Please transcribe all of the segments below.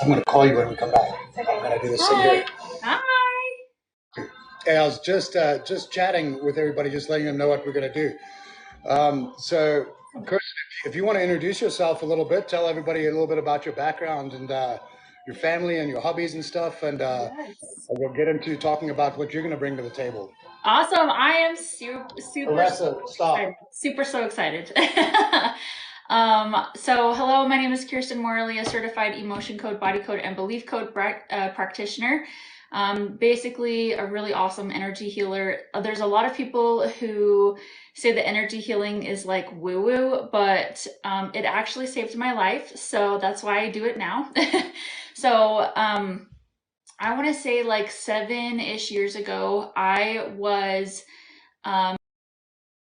I'm going to call you when we come back. I'm going to do this thing here. Hi. Hey, I was just chatting with everybody, just letting them know what we're going to do. So, Kirsten, if you want to introduce yourself a little bit, tell everybody a little bit about your background and your family and your hobbies and stuff, and Yes. we'll get into talking about what you're going to bring to the table. Awesome. I am super Alexa, stop. excited. Super so excited. So hello, my name is Kirsten Morley, a certified emotion code, body code, and belief code practitioner. Basically a really awesome energy healer. There's a lot of people who say that energy healing is like woo-woo, but it actually saved my life. So that's why I do it now. So I want to say like 7-ish years ago, I was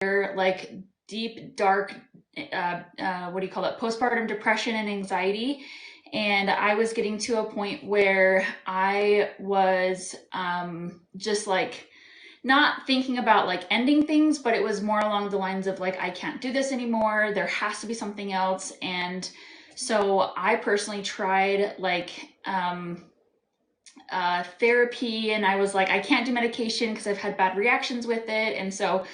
like deep, dark, what do you call it? Postpartum depression and anxiety. And I was getting to a point where I was just like not thinking about like ending things, but it was more along the lines of like, I can't do this anymore. There has to be something else. And so I personally tried like therapy, and I was like, I can't do medication because I've had bad reactions with it. And so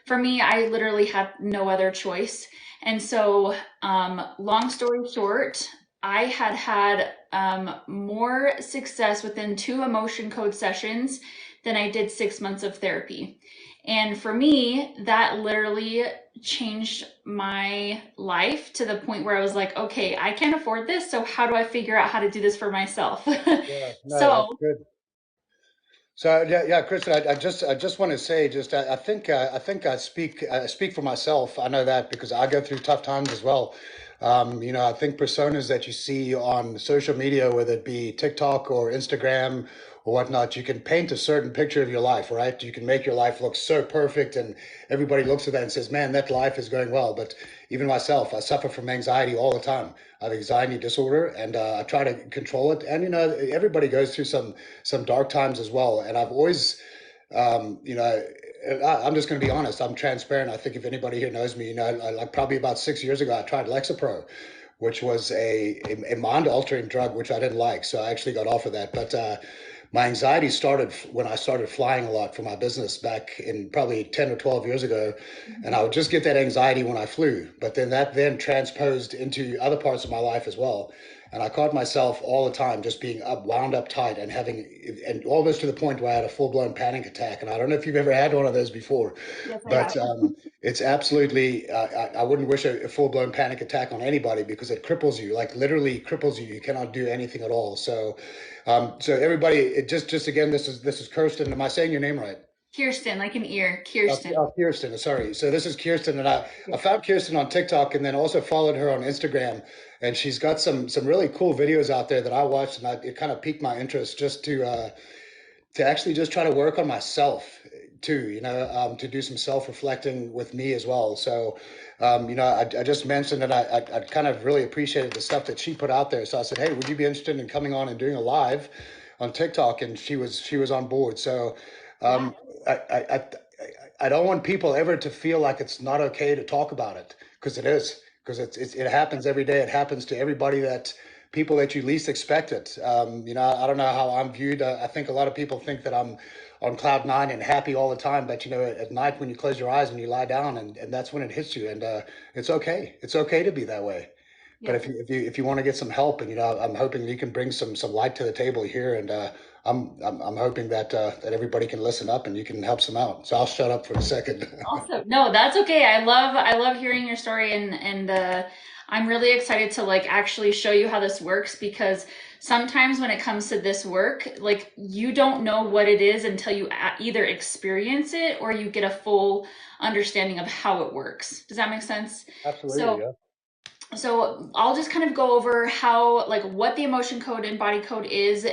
for me, I literally had no other choice. And so, long story short, I had more success within 2 emotion code sessions than I did 6 months of therapy. And for me, that literally changed my life to the point where I was like, okay, I can't afford this. So how do I figure out how to do this for myself? Yeah, no, So that's good. So yeah, Kristen, I just want to say, just I think I speak for myself. I know that because I go through tough times as well. I think personas that you see on social media, whether it be TikTok or Instagram or whatnot, you can paint a certain picture of your life, right? You can make your life look so perfect, and everybody looks at that and says, "Man, that life is going well." But even myself, I suffer from anxiety all the time. I have anxiety disorder, and I try to control it. And everybody goes through some dark times as well. And I've always, you know, I'm just going to be honest. I'm transparent. I think if anybody here knows me, like probably about 6 years ago, I tried Lexapro, which was a mind altering drug, which I didn't like. So I actually got off of that. But my anxiety started when I started flying a lot for my business back in probably 10 or 12 years ago. And I would just get that anxiety when I flew. But then that then transposed into other parts of my life as well. And I caught myself all the time just being wound up tight and having, and almost to the point where I had a full blown panic attack. And I don't know if you've ever had one of those before, yes, I but have. it's absolutely, I wouldn't wish a full blown panic attack on anybody because it cripples you, like literally cripples you. You cannot do anything at all. So everybody, just again, this is Kirsten. Am I saying your name right? Kirsten, like an ear. Kirsten. Kirsten, sorry. So this is Kirsten, and I found Kirsten on TikTok, and then also followed her on Instagram, and she's got some really cool videos out there that I watched, and it kind of piqued my interest just to actually just try to work on myself too, to do some self-reflecting with me as well. So, I just mentioned that I kind of really appreciated the stuff that she put out there. So I said, hey, would you be interested in coming on and doing a live on TikTok? And she was on board. So, Yeah. um, I, I, I, I don't want people ever to feel like it's not okay to talk about it, because it is, because it happens every day. It happens to everybody, that people that you least expect it. I don't know how I'm viewed. I think a lot of people think that I'm on cloud nine and happy all the time, but at night when you close your eyes and you lie down, and that's when it hits you. And it's okay. It's okay to be that way. But Yes. if you want to get some help, and I'm hoping you can bring some light to the table here, and I'm hoping that everybody can listen up and you can help some out. So I'll shut up for a second. Awesome. No, that's okay. I love hearing your story, and I'm really excited to like actually show you how this works, because sometimes when it comes to this work, like you don't know what it is until you either experience it or you get a full understanding of how it works. Does that make sense? Absolutely, So yeah. so I'll just kind of go over how like what the emotion code and body code is,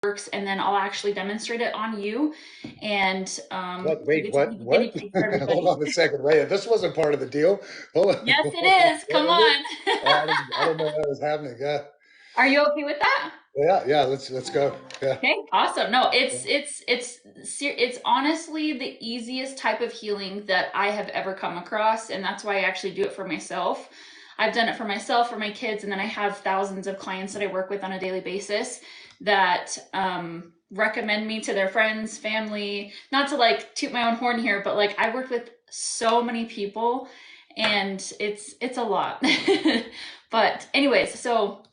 works, and then I'll actually demonstrate it on you, and What? you Wait, get to be what? the guinea What? pig for Hold everybody. on a second. Wait, this wasn't part of the deal. Hold on. Yes, it What is. Come is it? on. I didn't know that was happening. Yeah, Are you okay with that? yeah, yeah. Let's go. Yeah. Okay, awesome. No, Yeah. it's honestly the easiest type of healing that I have ever come across, and that's why I actually do it for myself. I've done it for myself, for my kids, and then I have thousands of clients that I work with on a daily basis that recommend me to their friends, family. Not to like toot my own horn here, but like I worked with so many people, and it's a lot. But anyways, so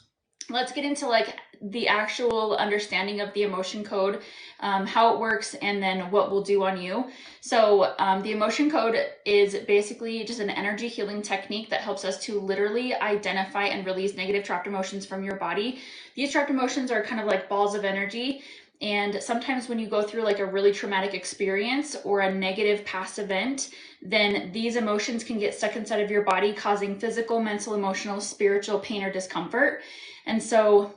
let's get into like the actual understanding of the emotion code, how it works, and then what we'll do on you. So the emotion code is basically just an energy healing technique that helps us to literally identify and release negative trapped emotions from your body. These trapped emotions are kind of like balls of energy. And sometimes when you go through like a really traumatic experience or a negative past event, then these emotions can get stuck inside of your body, causing physical, mental, emotional, spiritual pain or discomfort. And so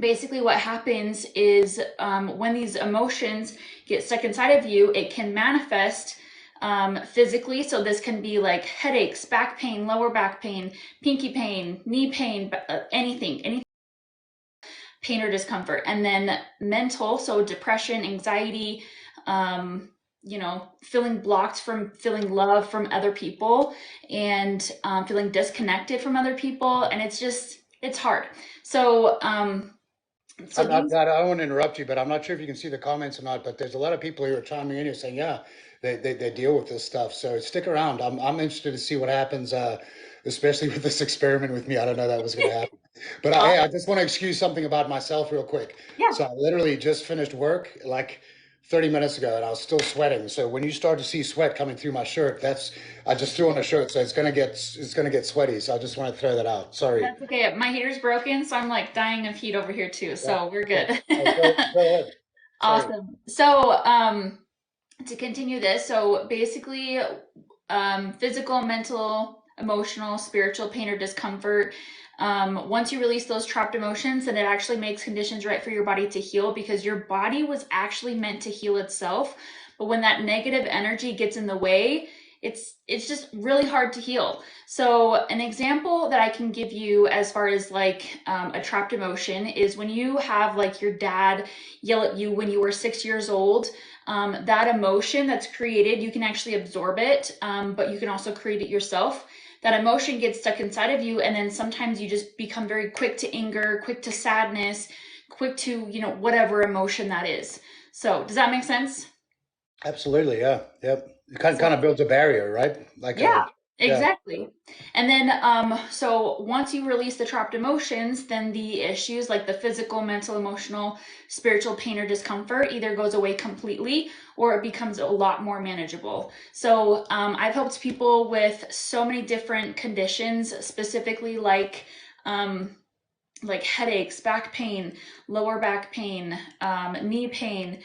basically what happens is when these emotions get stuck inside of you, it can manifest physically. So this can be like headaches, back pain, lower back pain, pinky pain, knee pain, anything pain or discomfort. And then mental, so depression, anxiety, feeling blocked from feeling love from other people, and feeling disconnected from other people. And it's hard. So I'm not, God, I don't want to interrupt you, but I'm not sure if you can see the comments or not, but there's a lot of people who are chiming in here saying, yeah, they deal with this stuff. So stick around. I'm interested to see what happens, especially with this experiment with me. I don't know that was going to happen. But hey, I just want to excuse something about myself real quick. yeah, So I literally just finished work like 30 minutes ago and I was still sweating. So when you start to see sweat coming through my shirt, I just threw on a shirt, so it's gonna get sweaty. So I just want to throw that out. Sorry. that's okay. My heater's broken, so I'm like dying of heat over here too. Yeah. So we're Yeah. good. Go ahead. Sorry. Awesome. So to continue this, so basically physical, mental, emotional, spiritual pain or discomfort. Once you release those trapped emotions, then it actually makes conditions right for your body to heal, because your body was actually meant to heal itself. But when that negative energy gets in the way, it's just really hard to heal. So an example that I can give you as far as like a trapped emotion is when you have like your dad yell at you when you were 6 years old. That emotion that's created, you can actually absorb it, but you can also create it yourself. That emotion gets stuck inside of you, and then sometimes you just become very quick to anger, quick to sadness, quick to, whatever emotion that is. So does that make sense? Absolutely. Yeah. Yep. It kind of So builds a barrier, right? yeah, Yeah. exactly. And then so once you release the trapped emotions, then the issues like the physical, mental, emotional, spiritual pain or discomfort either goes away completely or it becomes a lot more manageable. So I've helped people with so many different conditions, specifically like headaches, back pain, lower back pain, knee pain,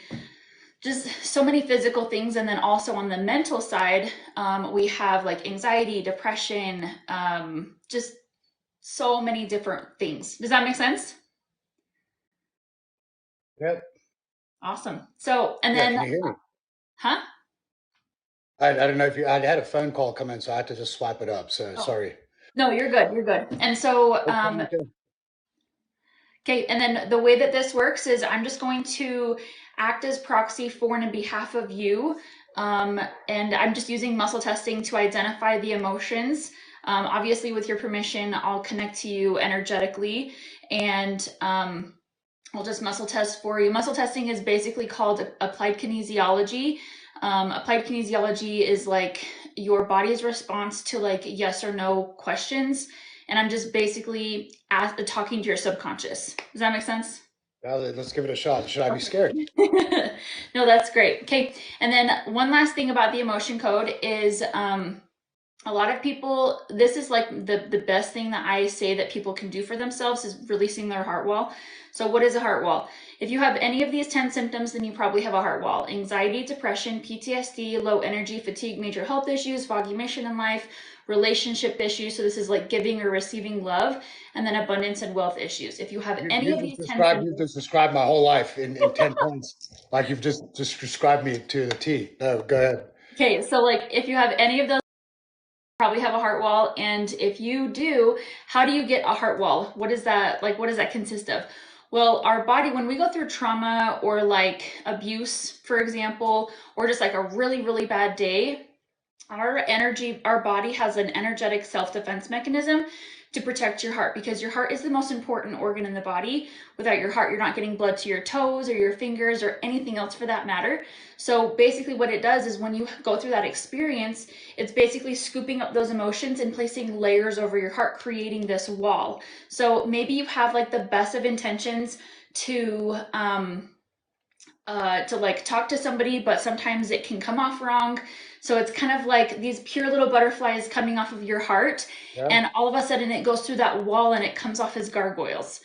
just so many physical things. And then also on the mental side, we have like anxiety, depression, just so many different things. Does that make sense? Yep. Awesome. So, and Yeah. then, Can you hear me? huh? I don't know if I had a phone call come in, so I had to just swipe it up. So Oh, sorry. no, you're good. You're good. And so, Okay. Okay. okay, and then the way that this works is I'm just going to act as proxy for and in behalf of you. And I'm just using muscle testing to identify the emotions. Obviously, with your permission, I'll connect to you energetically, and I'll just muscle test for you. Muscle testing is basically called applied kinesiology. Applied kinesiology is like your body's response to like yes or no questions. And I'm just basically talking to your subconscious. Does that make sense? Well, let's give it a shot. Should I be Okay. scared? No, that's great. Okay. And then one last thing about the emotion code is a lot of people, this is like the best thing that I say that people can do for themselves is releasing their heart wall. So what is a heart wall? If you have any of these 10 symptoms, then you probably have a heart wall: anxiety, depression, PTSD, low energy, fatigue, major health issues, foggy mission in life, relationship issues, so this is like giving or receiving love, and then abundance and wealth issues. If you have You, any you of just these 10 described you symptoms, just described my whole life in 10 points. Like you've just described me to the T. No, go ahead. okay, so like if you have any of those, probably have a heart wall. And if you do, how do you get a heart wall? What is that like? What does that consist of? Well, our body, when we go through trauma or like abuse, for example, or just like a really, really bad day, Our body has an energetic self-defense mechanism to protect your heart, because your heart is the most important organ in the body. Without your heart, you're not getting blood to your toes or your fingers or anything else for that matter. So basically what it does is when you go through that experience, it's basically scooping up those emotions and placing layers over your heart, creating this wall. So maybe you have like the best of intentions to like talk to somebody, but sometimes it can come off wrong. So it's kind of like these pure little butterflies coming off of your heart, Yeah. and all of a sudden it goes through that wall and it comes off as gargoyles.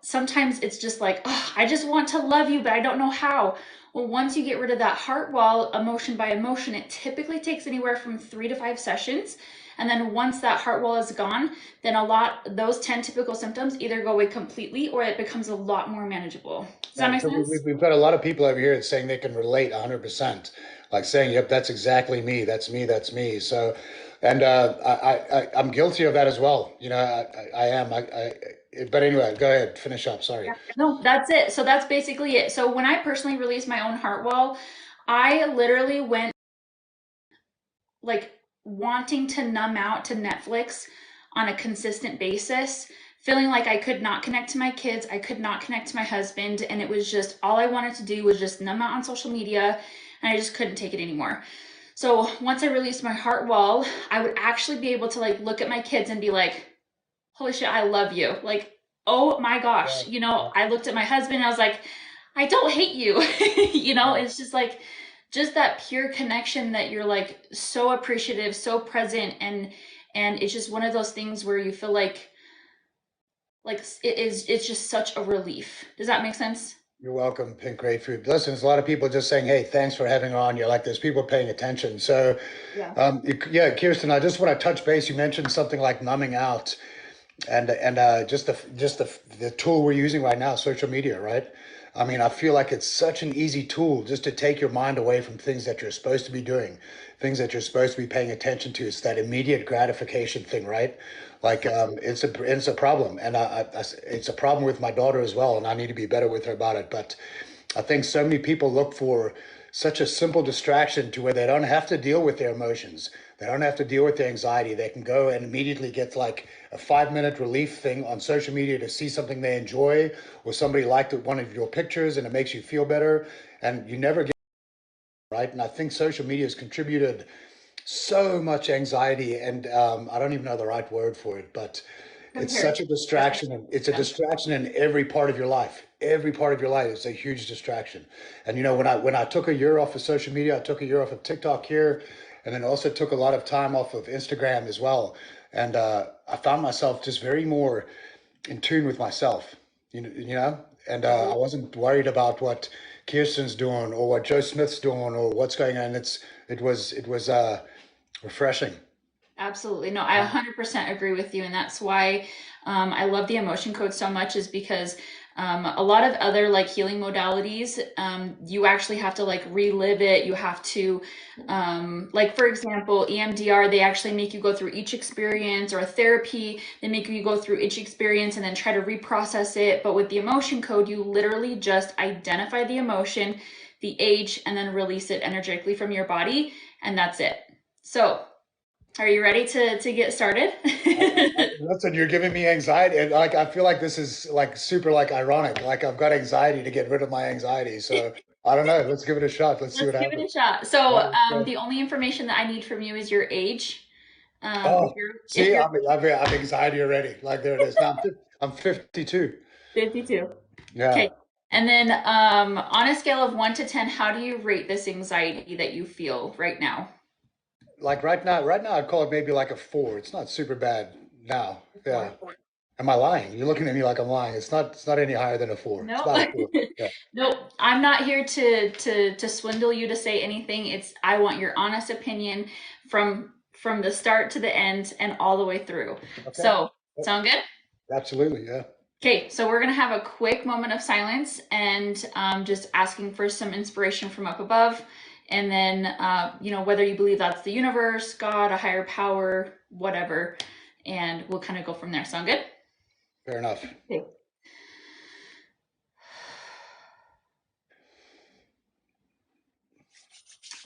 Sometimes it's just like, oh, I just want to love you, but I don't know how. Well, once you get rid of that heart wall, emotion by emotion, it typically takes anywhere from 3 to 5 sessions. And then once that heart wall is gone, then those 10 typical symptoms either go away completely or it becomes a lot more manageable. Does that make So sense? we've got a lot of people over here saying they can relate 100%, like saying, "Yep, that's exactly me. That's me. That's me." So, and I'm guilty of that as well. I am. But anyway, go ahead, finish up. Sorry. No, that's it. So that's basically it. So when I personally released my own heart wall, I literally went like wanting to numb out to Netflix on a consistent basis, feeling like I could not connect to my kids, I could not connect to my husband, and it was just all I wanted to do was just numb out on social media, and I just couldn't take it anymore. So once I released my heart wall, I would actually be able to like look at my kids and be like, holy shit, I love you. Like, oh my Yeah. gosh. I looked at my husband and I was like, I don't hate you. Yeah. It's just like, just that pure connection that you're like so appreciative, so present. And it's just one of those things where you feel like it's just such a relief. Does that make sense? You're welcome, Pink Grapefruit. Listen, there's a lot of people just saying, "Hey, thanks for having on." You're like, there's people paying attention. So, Yeah. yeah, Kirsten, I just want to touch base. You mentioned something like numbing out, and just the tool we're using right now, social media, right? I mean, I feel like it's such an easy tool just to take your mind away from things that you're supposed to be doing, things that you're supposed to be paying attention to. It's that immediate gratification thing, right? Like, it's a problem, and it's a problem with my daughter as well, and I need to be better with her about it. But I think so many people look for such a simple distraction to where they don't have to deal with their emotions. They don't have to deal with their anxiety. They can go and immediately get like a 5 minute relief thing on social media to see something they enjoy, or somebody liked one of your pictures and it makes you feel better. And you never get right. And I think social media has contributed so much anxiety, and I don't even know the right word for it, but it's such a Comparison. distraction, and it's a Yeah. distraction in every part of your life. Every part of your life is a huge distraction. And when I took a year off of social media, I took a year off of TikTok here, and then also took a lot of time off of Instagram as well. And I found myself just very more in tune with myself, and I wasn't worried about what Kirsten's doing or what Joe Smith's doing or what's going on. It was refreshing. Absolutely. No, I 100% agree with you. And that's why I love the emotion code so much, is because a lot of other like healing modalities, you actually have to like relive it. You have to, like, for example, EMDR, they actually make you go through each experience, or therapy, they make you go through each experience and then try to reprocess it. But with the emotion code, you literally just identify the emotion, the age, and then release it energetically from your body. And that's it. So, are you ready to get started? Listen, you're giving me anxiety, and like I feel like this is like super like ironic. Like I've got anxiety to get rid of my anxiety. So I don't know. Let's give it a shot. Let's see Let's what give it a happens. shot. So, Yeah, yeah. the only information that I need from you is your age. If Oh, if see, you're I'm anxiety already. Like there it is. Now I'm 52. 52. Yeah. Okay. And then, on a scale of 1 to 10, how do you rate this anxiety that you feel right now? Like right now, I'd call it maybe like a 4. It's not super bad now. Yeah. Four. Am I lying? You're looking at me like I'm lying. It's not any higher than a 4. It's No. about a 4. Yeah. Nope. I'm not here to swindle you to say anything. I want your honest opinion from the start to the end and all the way through. Okay. So, Yep. sound good? Absolutely. Yeah. Okay, so we're going to have a quick moment of silence and just asking for some inspiration from up above. And then, whether you believe that's the universe, God, a higher power, whatever. And we'll kind of go from there. Sound good? Fair enough. Okay.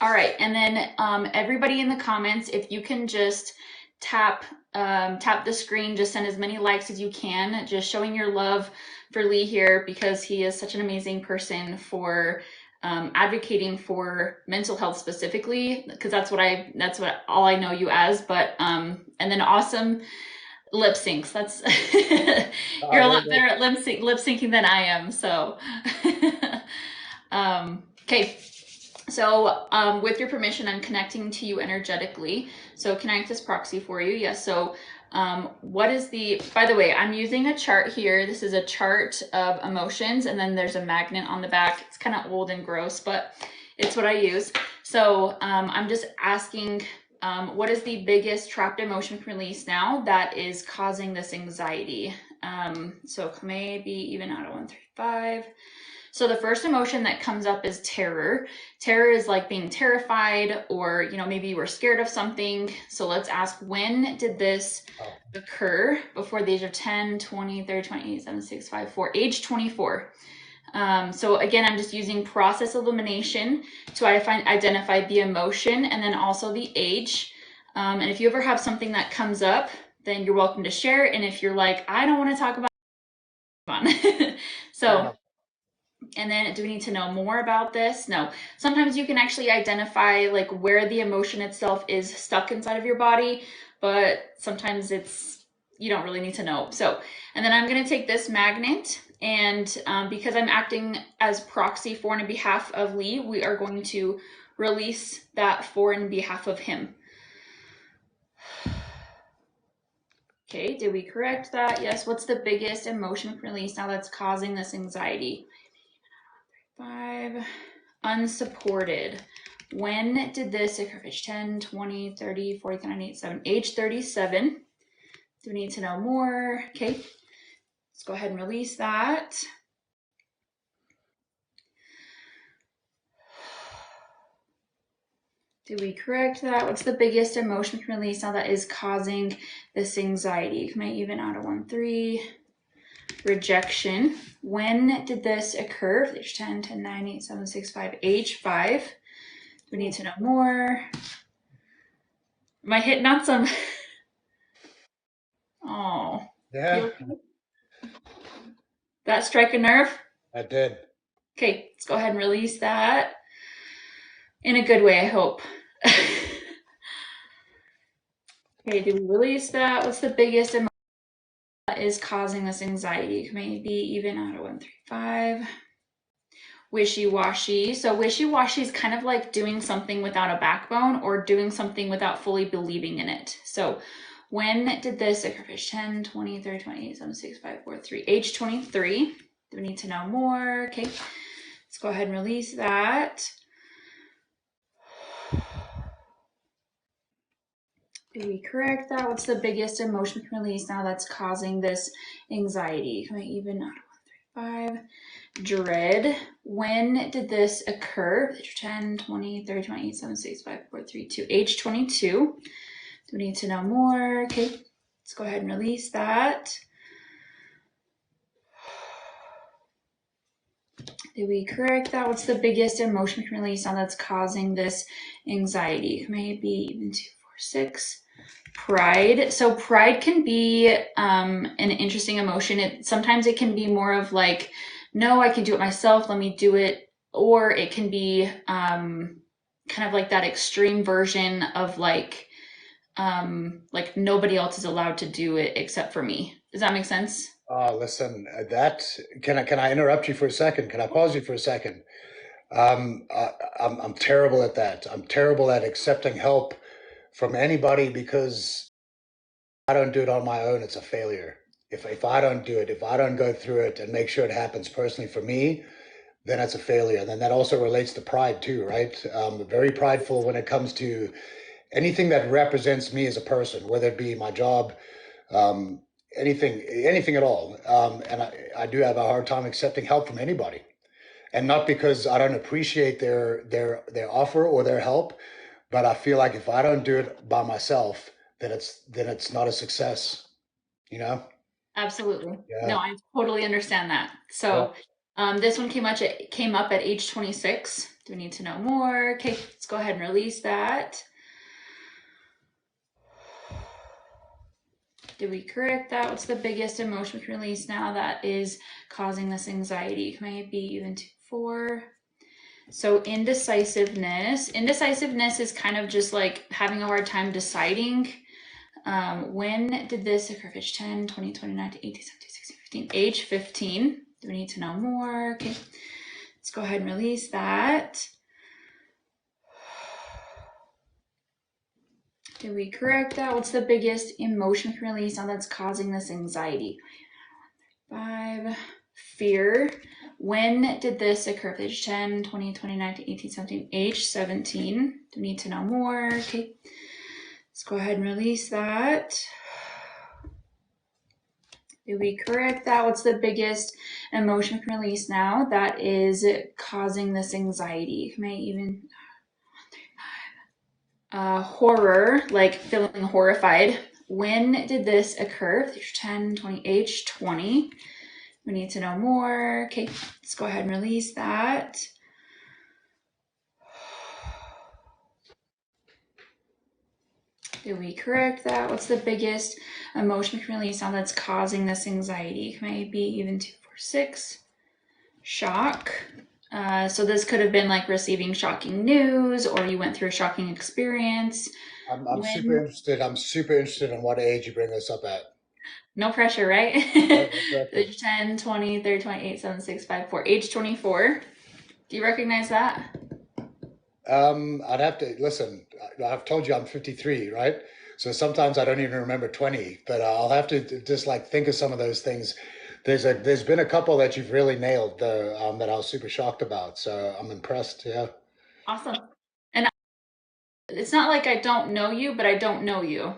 All right, and then everybody in the comments, if you can just tap tap the screen, just send as many likes as you can, just showing your love for Lee here because he is such an amazing person for advocating for mental health specifically, because that's what all I know you as. But and then awesome lip syncs. That's you're a lot better at lip syncing than I am. So okay. So with your permission, I'm connecting to you energetically. So can I act as proxy for you? Yes. So what is by the way, I'm using a chart here. This is a chart of emotions, and then there's a magnet on the back. It's kind of old and gross, but it's what I use. So I'm just asking, what is the biggest trapped emotion release now that is causing this anxiety? So maybe even out of 1, 3, 5. So the first emotion that comes up is terror. Terror is like being terrified, or, you know, maybe you were scared of something. So let's ask, when did this occur? Before the age of 10, 20, 30, 28, 7, 6, 5, 4, age 24. So again, I'm just using process elimination to identify the emotion and then also the age. And if you ever have something that comes up, then you're welcome to share. And if you're like, I don't want to talk about it, so and then do we need to know more about this? No. Sometimes you can actually identify like where the emotion itself is stuck inside of your body, but sometimes you don't really need to know. So, and then I'm going to take this magnet, and because I'm acting as proxy for and on behalf of Lee, we are going to release that for and behalf of him. Okay, did we correct that? Yes. What's the biggest emotion release now that's causing this anxiety? 5, unsupported. When did this occur? Age 10, 20, 30, 40, 39, 7, age 37. Do we need to know more? Okay, let's go ahead and release that. Did we correct that? What's the biggest emotion release now that is causing this anxiety? Can I even out of 1, 3? Rejection. When did this occur? Age 10, 10, 9, 8, 7, 6, 5, age 5. Do we need to know more? Am I hitting on some? Oh. Yeah. That strike a nerve? I did. Okay, let's go ahead and release that. In a good way, I hope. Okay, do we release that? What's the biggest emotion that is causing this anxiety? Maybe even out of 1, 3, 5. Wishy-washy. So wishy-washy is kind of like doing something without a backbone or doing something without fully believing in it. So when did this occur? 10, 20, 30, 28, 7, 6, 5, 4, 3. Age 23. Do we need to know more? Okay, let's go ahead and release that. Did we correct that? What's the biggest emotion release now that's causing this anxiety? Can I even out of 1, 3, 5? Dread. When did this occur? 10, 20, 30, 28, 7, 6, 5, 4, 3, 2. Age 22. Do we need to know more? Okay, let's go ahead and release that. Did we correct that? What's the biggest emotion release now that's causing this anxiety? Maybe even 2, 4, 6. Pride. So pride can be an interesting emotion. Sometimes it can be more of like, no, I can do it myself, let me do it. Or it can be kind of like that extreme version of like nobody else is allowed to do it except for me. Does that make sense? Listen, can I interrupt you for a second? Can I pause you for a second? I'm terrible at that. I'm terrible at accepting help from anybody because I don't do it on my own, it's a failure. If I don't do it, if I don't go through it and make sure it happens personally for me, then it's a failure. And then that also relates to pride too, right? Very prideful when it comes to anything that represents me as a person, whether it be my job, um, anything at all. And I do have a hard time accepting help from anybody, and not because I don't appreciate their offer or their help, but I feel like if I don't do it by myself, then it's not a success. You know? Absolutely. No, Yeah. I totally understand that. So this one came up at age 26. Do we need to know more? Okay, let's go ahead and release that. Did we correct that? What's the biggest emotion we can release now that is causing this anxiety? May it be even 2, 4. So indecisiveness. Indecisiveness is kind of just like having a hard time deciding. When did this occur? Age 10, 20, 29 to 18, 17, 16, 15. Age 15. Do we need to know more? Okay, let's go ahead and release that. Did we correct that? What's the biggest emotion we can release now that's causing this anxiety? 5. Fear. When did this occur? Age 10, 20, 29 to 18, 17. Age 17. Do we need to know more? Okay, let's go ahead and release that. Did we correct that? What's the biggest emotion we can release now that is causing this anxiety? May even horror, like feeling horrified. When did this occur? Age 10, 20, age 20. We need to know more. Okay, let's go ahead and release that. Did we correct that? What's the biggest emotion we can release now that's causing this anxiety? Maybe even 2, 4, 6. Shock. So this could have been like receiving shocking news, or you went through a shocking experience. I'm super interested. I'm super interested in what age you bring this up at. No pressure, right? Exactly. Age 10, 20, 30, 28, 7, 6, 5, 4. Age 24. Do you recognize that? I'd have to listen. I've told you I'm 53, right? So sometimes I don't even remember 20, but I'll have to just like think of some of those things. There's been a couple that you've really nailed though, that I was super shocked about. So I'm impressed. Yeah. Awesome. And it's not like I don't know you, but I don't know you.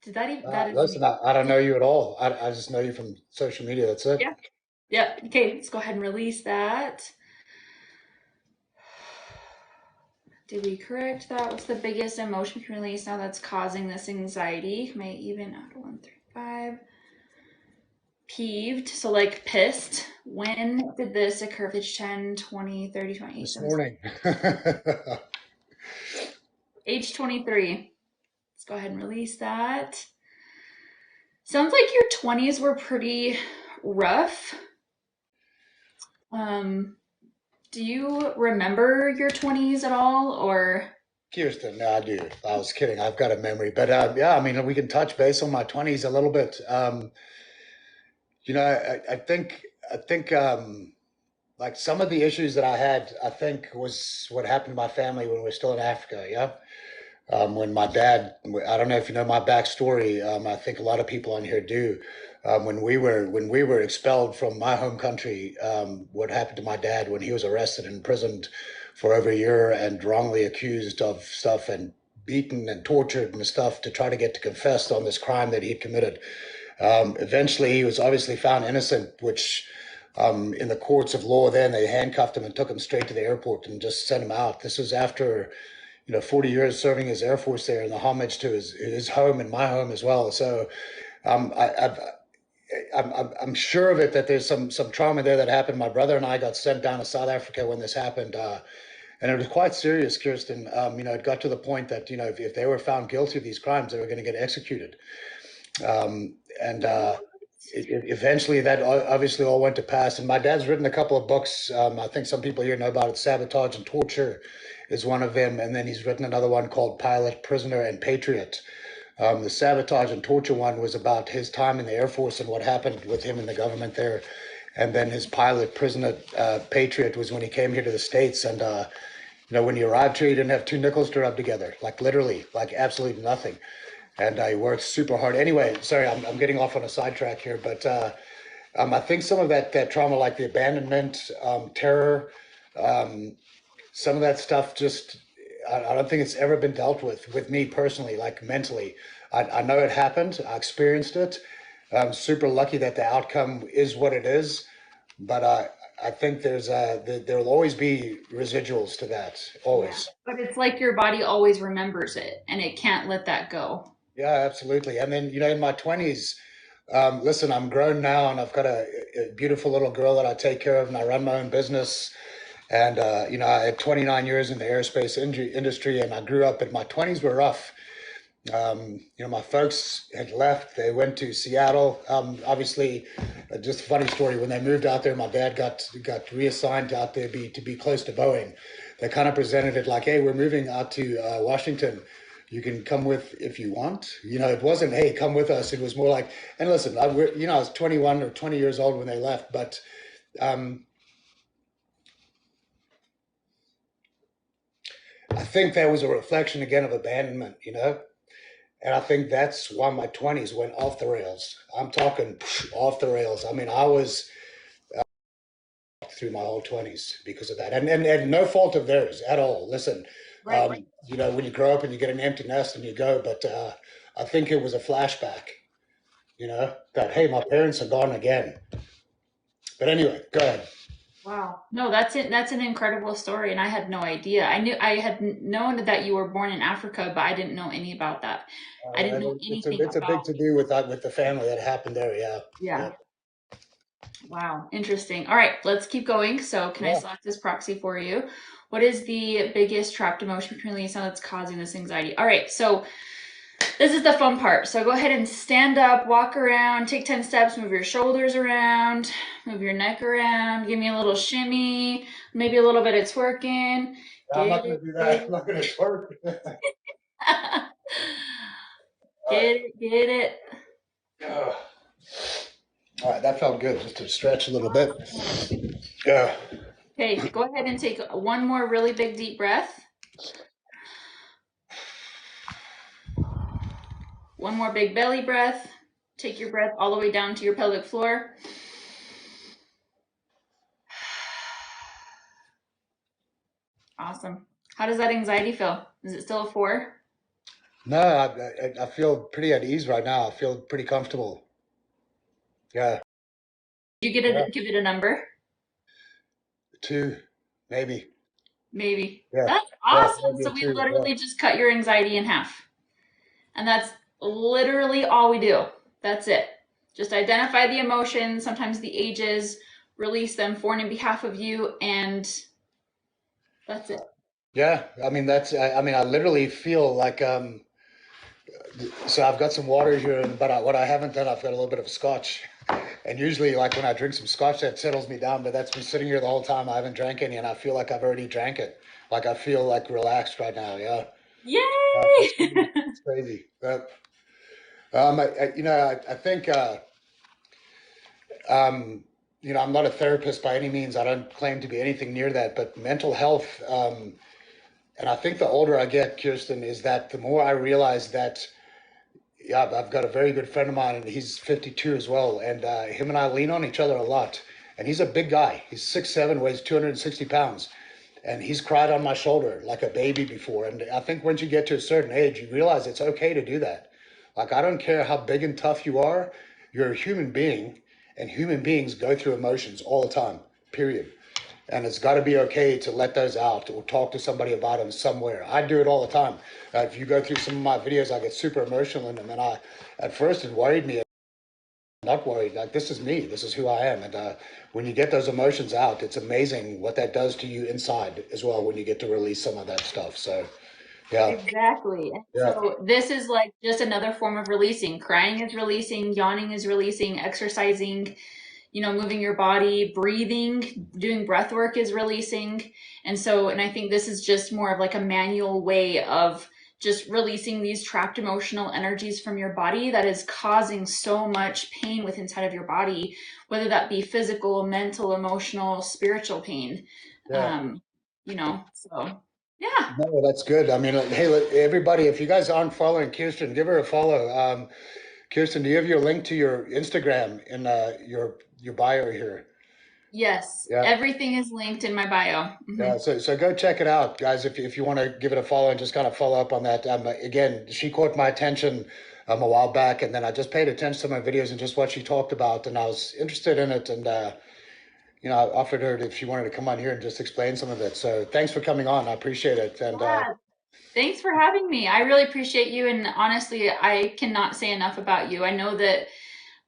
Did that even, that is, Listen, I don't know you at all. I just know you from social media. That's it. yeah. Yeah. Okay, let's go ahead and release that. Did we correct that? What's the biggest emotion we can release now that's causing this anxiety? May even out of 1 through 5. Peeved, so like pissed. When did this occur? Age 10, 20, 30, 28, This 7, morning. age 23. Let's go ahead and release that. Sounds like your 20s were pretty rough. Do you remember your 20s at all, or? Kirsten, no, I do. I was kidding. I've got a memory, but yeah, I mean, we can touch base on my 20s a little bit. I think like some of the issues that I had, I think was what happened to my family when we were still in Africa. Yeah. When my dad, I don't know if you know my backstory. I think a lot of people on here do. When we were expelled from my home country, what happened to my dad when he was arrested and imprisoned for over a year and wrongly accused of stuff and beaten and tortured and stuff to try to get to confess on this crime that he had committed. Eventually, he was obviously found innocent, which in the courts of law, then they handcuffed him and took him straight to the airport and just sent him out. This was after 40 years serving his Air Force there, and the homage to his home and my home as well. So um, I, I've, I'm sure of it that there's some trauma there that happened. My brother and I got sent down to South Africa when this happened, and it was quite serious, Kirsten. It got to the point that if they were found guilty of these crimes, they were going to get executed. And eventually, that obviously all went to pass. And my dad's written a couple of books. I think some people here know about it. Sabotage and Torture is one of them, and then he's written another one called Pilot, Prisoner, and Patriot. The sabotage and torture one was about his time in the Air Force and what happened with him in the government there. And then his pilot, prisoner, Patriot was when he came here to the States. And, when he arrived here, he didn't have two nickels to rub together, like literally, like absolutely nothing. And he worked super hard. Anyway, sorry, I'm getting off on a sidetrack here, but I think some of that trauma, like the abandonment, terror, some of that stuff just I don't think it's ever been dealt with me personally, like mentally. I know it happened. I experienced it. I'm super lucky that the outcome is what it is, but I think there will always be residuals to that, Yeah. always. But it's like your body always remembers it and it can't let that go. Yeah, absolutely. And then in my 20s, listen, I'm grown now and I've got a beautiful little girl that I take care of and I run my own business. And, I had 29 years in the aerospace industry, and I grew up, and my 20s were rough. My folks had left. They went to Seattle. Obviously, just a funny story. When they moved out there, my dad got reassigned out there to be close to Boeing. They kind of presented it like, "Hey, we're moving out to Washington. You can come with if you want." It wasn't, "Hey, come with us." It was more like, and listen, I was 21 or 20 years old when they left, but um, I think that was a reflection again of abandonment. And I think that's why my 20s went off the rails. I'm talking off the rails. I mean, I was through my whole 20s because of that. And no fault of theirs at all. Listen, Right. when you grow up and you get an empty nest and you go, but I think it was a flashback, that, hey, my parents are gone again. But anyway, go ahead. Wow. No, that's it. That's an incredible story, and I had no idea. I had known that you were born in Africa, but I didn't know any about that. I didn't know anything It's a big about. to do with that, with the family that happened there. Yeah. Yeah. Yeah. Wow. Interesting. All right, let's keep going. So, can I Yeah. select this proxy for you? What is the biggest trapped emotion between Lisa that's causing this anxiety? All right, so this is the fun part. So go ahead and stand up, walk around, take 10 steps, move your shoulders around, move your neck around, give me a little shimmy, maybe a little bit of twerking. I'm Get not going it, to do that. get I'm not going to twerk. it. All right. Get it. All right, that felt good just to stretch a little bit. Yeah. Okay, go ahead and take one more really big deep breath. One more big belly breath. Take your breath all the way down to your pelvic floor. Awesome. How does that anxiety feel? Is it still a 4? No, I feel pretty at ease right now. I feel pretty comfortable. Yeah. Did you Yeah. give it a number? 2, maybe. Maybe. Yeah. That's Yeah. awesome. Maybe So a we 2. Yeah. literally just cut your anxiety in half. And that's literally all we do. That's it. Just identify the emotions, sometimes the ages, release them for and in behalf of you, and that's it. Yeah. I mean, I literally feel like, so I've got some water here, but what I haven't done, I've got a little bit of scotch. And usually, like when I drink some scotch, that settles me down. But that's been sitting here the whole time. I haven't drank any, and I feel like I've already drank it. Like I feel like relaxed right now. Yeah, Yay! it's crazy. But I think um, I'm not a therapist by any means. I don't claim to be anything near that. But mental health, and I think the older I get, Kirsten, is that the more I realize that. Yeah, I've got a very good friend of mine, and he's 52 as well. And him and I lean on each other a lot. And he's a big guy. He's 6'7", weighs 260 pounds. And he's cried on my shoulder like a baby before. And I think once you get to a certain age, you realize it's okay to do that. Like, I don't care how big and tough you are, you're a human being, and human beings go through emotions all the time, period. And it's got to be okay to let those out or talk to somebody about them somewhere. I do it all the time. If you go through some of my videos, I get super emotional in them. And at first, it worried me. I'm not worried. Like, this is me. This is who I am. And when you get those emotions out, it's amazing what that does to you inside as well when you get to release some of that stuff. So, yeah. Exactly. And Yeah. so this is like just another form of releasing. Crying is releasing, yawning is releasing, exercising, moving your body, breathing, doing breath work is releasing. And I think this is just more of like a manual way of just releasing these trapped emotional energies from your body that is causing so much pain with inside of your body, whether that be physical, mental, emotional, spiritual pain. Yeah. So yeah. No, that's good. I mean, hey, everybody, if you guys aren't following Kirsten, give her a follow. Kirsten, do you have your link to your Instagram in your bio here? Yes. Yeah. Everything is linked in my bio. Yeah, so go check it out, guys. If you want to give it a follow and just kind of follow up on that. Again, she caught my attention a while back, and then I just paid attention to my videos and just what she talked about, and I was interested in it, and I offered her if she wanted to come on here and just explain some of it. So thanks for coming on. I appreciate it, and Yeah. Thanks for having me. I really appreciate you. And honestly, I cannot say enough about you. I know that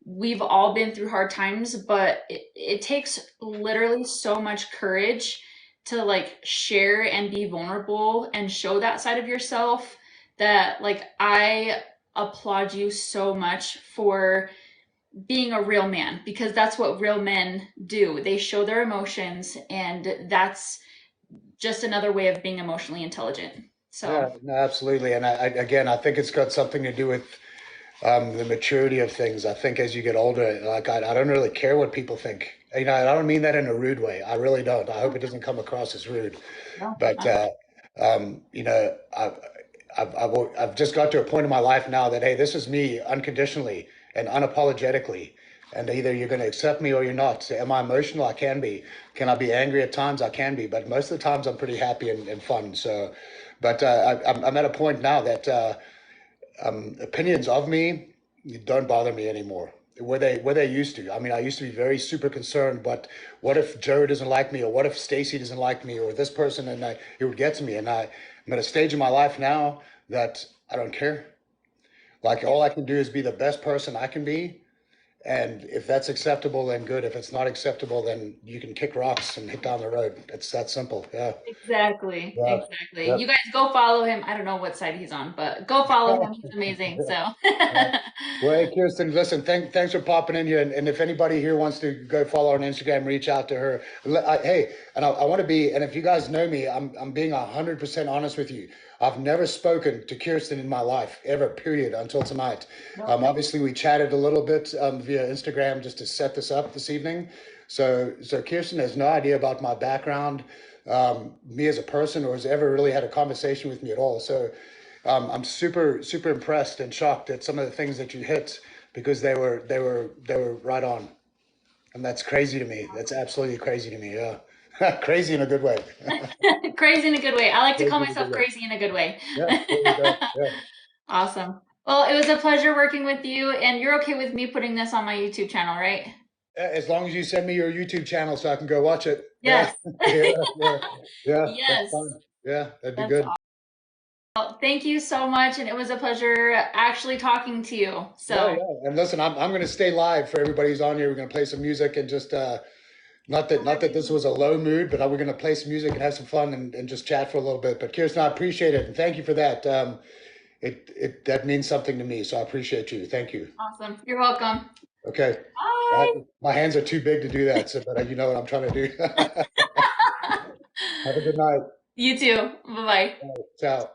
we've all been through hard times, but it takes literally so much courage to like share and be vulnerable and show that side of yourself, that like I applaud you so much for being a real man, because that's what real men do. They show their emotions, and that's just another way of being emotionally intelligent. Yeah, So, no, absolutely. And again, I think it's got something to do with the maturity of things. I think as you get older, like I don't really care what people think. You know, I don't mean that in a rude way. I really don't. I hope it doesn't come across as rude. no, But you know, I've just got to a point in my life now that hey, this is me unconditionally and unapologetically, and either you're going to accept me or you're not. So am I emotional? I can be. Can I be angry at times? I can be. But most of the times, I'm pretty happy and fun. So, but I'm at a point now that opinions of me don't bother me anymore. Where they used to. I mean, I used to be very super concerned. But what if Joe doesn't like me, or what if Stacy doesn't like me, or this person, and it would get to me. And I'm at a stage in my life now that I don't care. Like all I can do is be the best person I can be, and if that's acceptable, then good. If it's not acceptable, then you can kick rocks and hit down the road. It's that simple. Yeah. exactly, Yeah. exactly. Yeah. You guys go follow him. I don't know what side he's on, but go follow him. He's amazing. So, Yeah. Well, hey, Kirsten, listen, thanks for popping in here. And if anybody here wants to go follow her on Instagram, reach out to her. Hey, and I want to be, and if you guys know me, I'm being 100% honest with you. I've never spoken to Kirsten in my life, ever, period, until tonight. no. Obviously, we chatted a little bit via Instagram just to set this up this evening. So Kirsten has no idea about my background, me as a person, or has ever really had a conversation with me at all. So I'm super impressed and shocked at some of the things that you hit because they were right on, and that's crazy to me. That's absolutely crazy to me. Yeah, crazy in a good way. Crazy in a good way. I like to call Crazy in a good myself way. crazy in a good way. Yeah, there you go. Yeah. Awesome. Well, it was a pleasure working with you, and you're okay with me putting this on my YouTube channel, right? As long as you send me your YouTube channel so I can go watch it. Yeah, Yes. yeah, yeah, yeah. That's Yes. fine. Yeah, that'd be That's good. awesome. Well, thank you so much, and it was a pleasure actually talking to you. Yeah, So, yeah. And listen, I'm going to stay live for everybody who's on here. We're going to play some music and just not that this was a low mood, but we're going to play some music and have some fun and just chat for a little bit. But Kirsten, I appreciate it and thank you for that. It that means something to me, so I appreciate you. Thank you. awesome. You're welcome. Okay, Bye. my hands are too big to do that, so but you know what I'm trying to do. Have a good night. You too. Bye bye. Ciao.